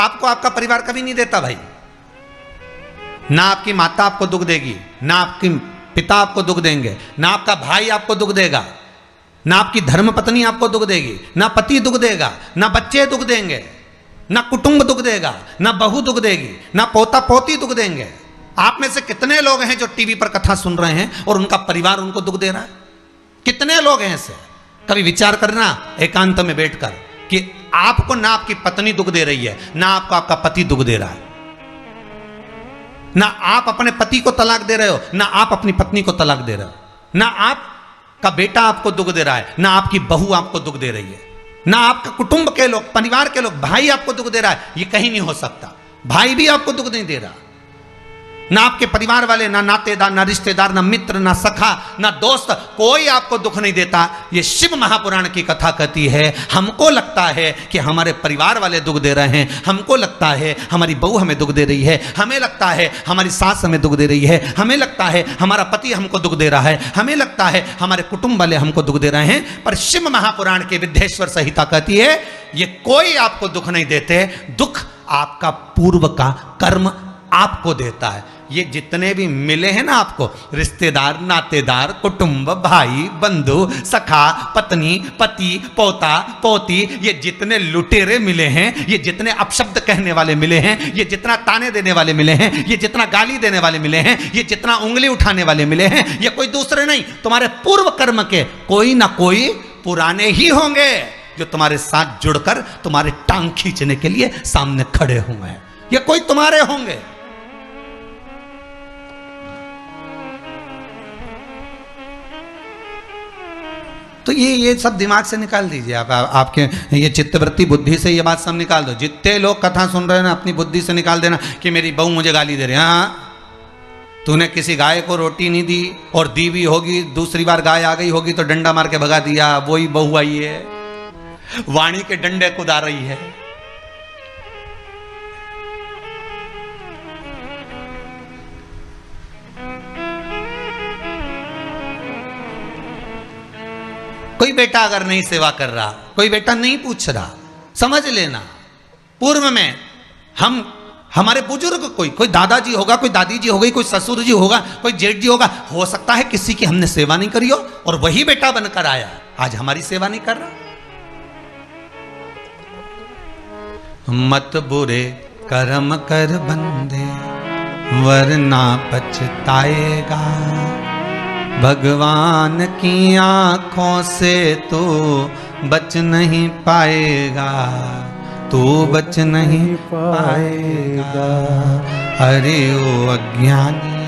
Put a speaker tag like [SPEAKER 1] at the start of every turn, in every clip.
[SPEAKER 1] आपको आपका परिवार कभी नहीं देता भाई। ना आपकी माता आपको दुख देगी, ना आपके पिता आपको दुख देंगे, ना आपका भाई आपको दुख देगा, ना आपकी धर्म पत्नी आपको दुख देगी, ना पति दुख देगा, ना बच्चे दुख देंगे, ना कुटुंब दुख देगा, ना बहू दुख देगी, ना पोता पोती दुख देंगे। आप में से कितने लोग हैं जो टीवी पर कथा सुन रहे हैं और उनका परिवार उनको दुख दे रहा है? कितने लोग हैं ऐसे? कभी विचार करना एकांत में बैठकर कि आपको ना आपकी पत्नी दुख दे रही है, ना आपको आपका पति दुख दे रहा है, ना आप अपने पति को तलाक दे रहे हो, ना आप अपनी पत्नी को तलाक दे रहे हो, ना आपका बेटा आपको दुख दे रहा है, ना आपकी बहू आपको दुख दे रही है, ना आपका कुटुंब के लोग, परिवार के लोग, भाई आपको दुख दे रहा है। ये कहीं नहीं हो सकता। भाई भी आपको दुख नहीं दे रहा, ना आपके परिवार वाले, ना नातेदार, ना रिश्तेदार, ना मित्र, ना सखा, ना दोस्त, कोई आपको दुख नहीं देता। ये शिव महापुराण की कथा कहती है हमको लगता है कि हमारे परिवार वाले दुख दे रहे हैं, हमको लगता है हमारी बहू हमें दुख दे रही है, हमें लगता है हमारी सास हमें दुख दे रही है, हमें लगता है हमारा पति हमको दुख दे रहा है, हमें लगता है हमारे कुटुंब वाले हमको दुख दे रहे हैं। पर शिव महापुराण के विद्येश्वर संहिता कहती है ये कोई आपको दुख नहीं देते, दुख आपका पूर्व का कर्म आपको देता है। ये जितने भी मिले हैं ना आपको, रिश्तेदार, नातेदार, कुटुंब, भाई, बंधु, सखा, पत्नी, पति, पोता, पोती, ये जितने लुटेरे मिले हैं, ये जितने अपशब्द कहने वाले मिले हैं, ये जितना ताने देने वाले मिले हैं, ये जितना गाली देने वाले मिले हैं, ये जितना उंगली उठाने वाले मिले हैं, ये कोई दूसरे नहीं, तुम्हारे पूर्व कर्म के कोई ना कोई पुराने ही होंगे जो तुम्हारे साथ जुड़कर तुम्हारे टांग खींचने के लिए सामने खड़े हुए हैं। ये कोई तुम्हारे होंगे। तो ये सब दिमाग से निकाल दीजिए आप, आपके ये चित्तवृत्ति बुद्धि से ये बात सब निकाल दो। जितने लोग कथा सुन रहे हैं ना, अपनी बुद्धि से निकाल देना कि मेरी बहू मुझे गाली दे रही है। हाँ, तूने किसी गाय को रोटी नहीं दी और दी भी होगी, दूसरी बार गाय आ गई होगी तो डंडा मार के भगा दिया, वही बहू आई है, वाणी के डंडे कुदा रही है। कोई बेटा अगर नहीं सेवा कर रहा, कोई बेटा नहीं पूछ रहा, समझ लेना पूर्व में हमारे बुजुर्ग, कोई दादाजी होगा, कोई दादी जी होगी, कोई ससुर जी होगा, कोई जेठ जी होगा, हो सकता है किसी की हमने सेवा नहीं करी हो और वही बेटा बनकर आया, आज हमारी सेवा नहीं कर रहा। मत बुरे कर्म कर बंदे वरना पछताएगा, भगवान की आंखों से तो बच नहीं पाएगा, तू बच नहीं पाएगा। अरे ओ अज्ञानी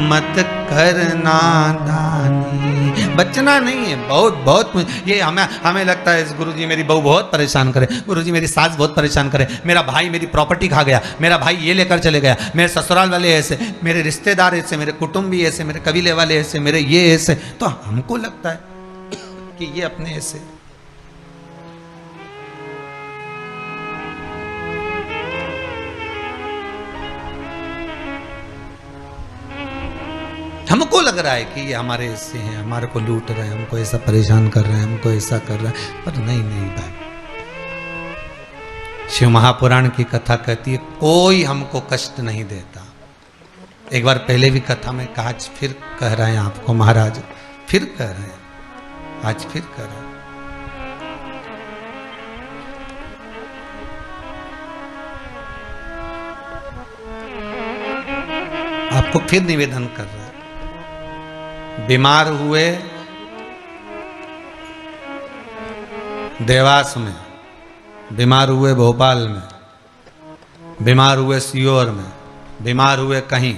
[SPEAKER 1] मत करना दानी, बचना नहीं है। बहुत ये हमें लगता है गुरुजी मेरी बहू बहुत परेशान करे, गुरुजी मेरी सास बहुत परेशान करे, मेरा भाई मेरी प्रॉपर्टी खा गया, मेरा भाई ये लेकर चले गया, मेरे ससुराल वाले ऐसे, मेरे रिश्तेदार ऐसे, मेरे कुटुंबी ऐसे, मेरे कबीले वाले ऐसे, मेरे ये ऐसे। तो हमको लगता है कि ये अपने ऐसे। हमको लग रहा है कि ये हमारे ऐसे हैं, हमारे को लूट रहे हैं, हमको ऐसा परेशान कर रहे हैं, हमको ऐसा कर रहे हैं, पर नहीं भाई। शिव महापुराण की कथा कहती है कोई हमको कष्ट नहीं देता। एक बार पहले भी कथा में कहा, आज फिर कह रहे हैं आपको महाराज, फिर कह रहे हैं, आज फिर कह रहे हैं। आपको फिर निवेदन कर रहे हैं, बीमार हुए देवास में, बीमार हुए भोपाल में, बीमार हुए सीहोर में, बीमार हुए कहीं,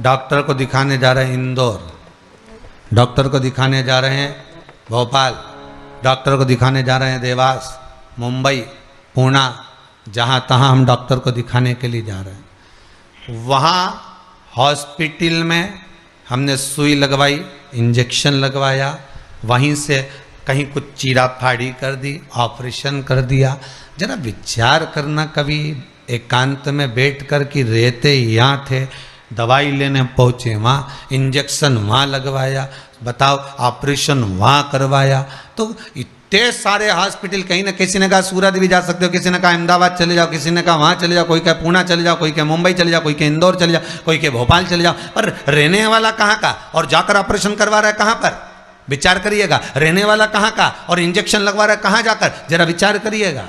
[SPEAKER 1] डॉक्टर को दिखाने जा रहे हैं इंदौर, डॉक्टर को दिखाने जा रहे हैं भोपाल, डॉक्टर को दिखाने जा रहे हैं देवास, मुंबई, पुणे, जहाँ तहाँ हम डॉक्टर को दिखाने के लिए जा रहे हैं। वहाँ हॉस्पिटल में हमने सुई लगवाई, इंजेक्शन लगवाया, वहीं से कहीं कुछ चीरा फाड़ी कर दी, ऑपरेशन कर दिया। जरा विचार करना कभी एकांत में बैठ कर कि रहते यहाँ थे, दवाई लेने पहुँचे वहाँ, इंजेक्शन वहाँ लगवाया, बताओ ऑपरेशन वहाँ करवाया। तो इतने सारे हॉस्पिटल, कहीं ना किसी ने कहा सूरत भी जा सकते हो, किसी ने कहा अहमदाबाद चले जाओ, किसी ने कहा वहाँ चले जाओ, कोई कहे पूना चले जाओ, कोई कहे मुंबई चले जाओ, कोई कहे इंदौर चले जाओ, कोई कहे भोपाल चले जाओ। पर रहने वाला कहाँ का और जाकर ऑपरेशन करवा रहा है कहाँ पर? विचार करिएगा। रहने वाला कहाँ का और इंजेक्शन लगवा रहा है कहाँ जाकर? जरा विचार करिएगा।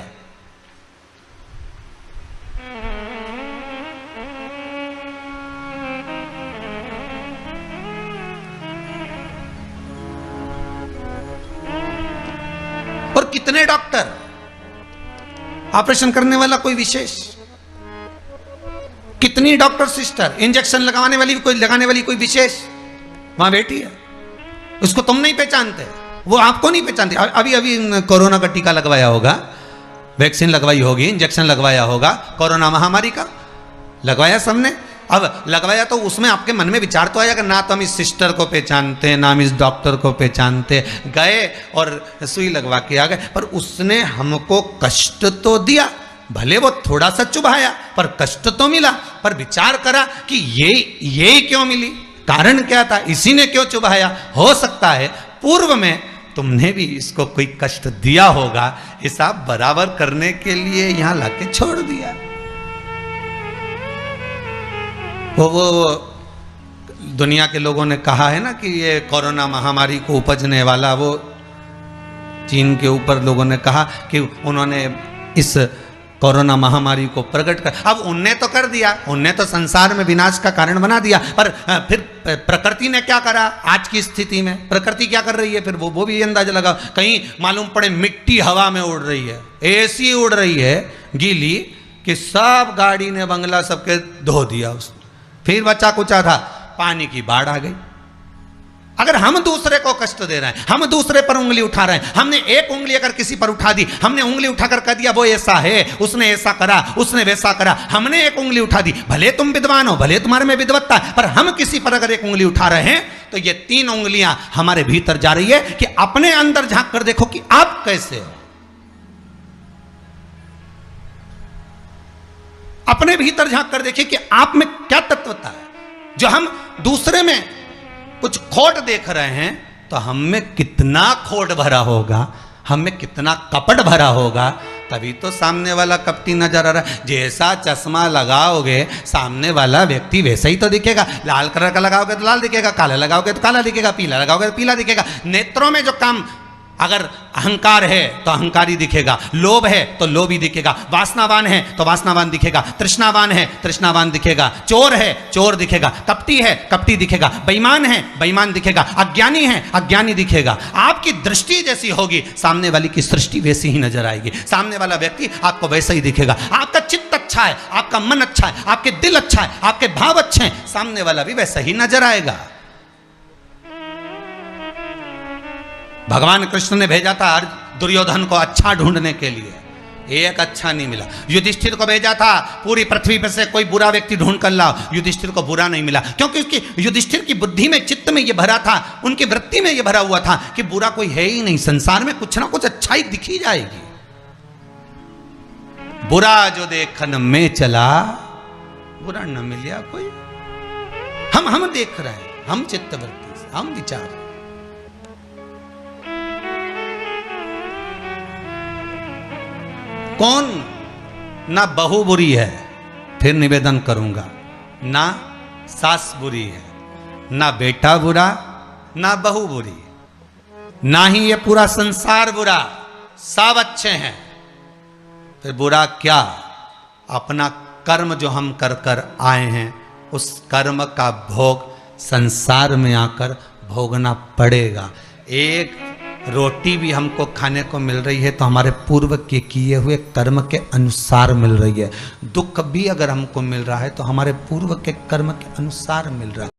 [SPEAKER 1] और कितने डॉक्टर, ऑपरेशन करने वाला कोई विशेष, कितनी डॉक्टर सिस्टर, इंजेक्शन लगाने वाली कोई विशेष वहां बैठी है। उसको तुम नहीं पहचानते, वो आपको नहीं पहचानते। अभी अभी कोरोना का टीका लगवाया होगा, वैक्सीन लगवाई होगी, इंजेक्शन लगवाया होगा, कोरोना महामारी का लगवाया सबने। अब लगवाया तो उसमें आपके मन में विचार तो आएगा, ना तो हम इस सिस्टर को पहचानते, ना हम इस डॉक्टर को पहचानते, गए और सुई लगवा के आ गए। पर उसने हमको कष्ट तो दिया, भले वो थोड़ा सा चुभाया पर कष्ट तो मिला। पर विचार करा कि ये क्यों मिली, कारण क्या था, इसी ने क्यों चुभाया। हो सकता है पूर्व में तुमने भी इसको कोई कष्ट दिया होगा, हिसाब बराबर करने के लिए यहां लाके छोड़ दिया। वो दुनिया के लोगों ने कहा है ना कि ये कोरोना महामारी को उपजने वाला, वो चीन के ऊपर लोगों ने कहा कि उन्होंने इस कोरोना महामारी को प्रकट कर, अब उनने तो कर दिया, उनने तो संसार में विनाश का कारण बना दिया। पर फिर प्रकृति ने क्या करा आज की स्थिति में? प्रकृति क्या कर रही है फिर? वो भी अंदाजा लगा। कहीं मालूम पड़े मिट्टी हवा में उड़ रही है, ऐसी उड़ रही है गीली कि सब गाड़ी ने बंगला सबके धो दिया उसने। फिर बचा कुचा था, पानी की बाढ़ आ गई। अगर हम दूसरे को कष्ट दे रहे हैं, हम दूसरे पर उंगली उठा रहे हैं, हमने एक उंगली अगर किसी पर उठा दी, हमने उंगली उठाकर कह दिया वो ऐसा है, उसने ऐसा करा, उसने वैसा करा, हमने एक उंगली उठा दी, भले तुम विद्वान हो, भले तुम्हारे में विद्वत्ता है, पर हम किसी पर अगर एक उंगली उठा रहे हैं तो ये 3 उंगलियां हमारे भीतर जा रही है कि अपने अंदर झांक कर देखो कि आप कैसे हो। अपने भीतर झांक कर देखिए कि आप में क्या तत्वता है। जो हम दूसरे में कुछ खोट देख रहे हैं तो हम में कितना खोट भरा होगा, हम में कितना कपट भरा होगा, तभी तो सामने वाला कपटी नजर आ रहा है। जैसा चश्मा लगाओगे सामने वाला व्यक्ति वैसा ही तो दिखेगा। लाल कलर का लगाओगे तो लाल दिखेगा, काला लगाओगे तो काला दिखेगा, पीला लगाओगे तो पीला दिखेगा। नेत्रों में जो काम, अगर अहंकार है तो अहंकारी दिखेगा, लोभ है तो लोभी दिखेगा, वासनावान है तो वासनावान दिखेगा, तृष्णावान है तृष्णावान दिखेगा, चोर है चोर दिखेगा, कपटी है कपटी दिखेगा, बेईमान है बेईमान दिखेगा, अज्ञानी है अज्ञानी दिखेगा। आपकी दृष्टि जैसी होगी सामने वाली की सृष्टि वैसी ही नजर आएगी, सामने वाला व्यक्ति आपको वैसा ही दिखेगा। आपका चित्त अच्छा है, आपका मन अच्छा है, आपके दिल अच्छा है, आपके भाव अच्छे हैं, सामने वाला भी वैसा ही नजर आएगा। भगवान कृष्ण ने भेजा था दुर्योधन को अच्छा ढूंढने के लिए, एक अच्छा नहीं मिला। युधिष्ठिर को भेजा था पूरी पृथ्वी पर से कोई बुरा व्यक्ति ढूंढ कर लाओ, युधिष्ठिर को बुरा नहीं मिला, क्योंकि उसकी युधिष्ठिर की बुद्धि में, चित्त में ये भरा था, उनकी वृत्ति में ये भरा हुआ था कि बुरा कोई है ही नहीं, संसार में कुछ ना कुछ अच्छाई दिखी जाएगी। बुरा जो देखन में चला बुरा न मिलिया कोई। हम देख रहे हैं, हम चित्तवृत्ति से, हम विचार। कौन ना बहू बुरी है, फिर निवेदन करूंगा, ना सास बुरी है, ना बेटा बुरा, ना बहू बुरी, ना ही ये पूरा संसार बुरा, सब अच्छे हैं। फिर बुरा क्या? अपना कर्म जो हम कर कर आए हैं, उस कर्म का भोग संसार में आकर भोगना पड़ेगा। एक रोटी भी हमको खाने को मिल रही है तो हमारे पूर्व के किए हुए कर्म के अनुसार मिल रही है। दुख भी अगर हमको मिल रहा है तो हमारे पूर्व के कर्म के अनुसार मिल रहा है।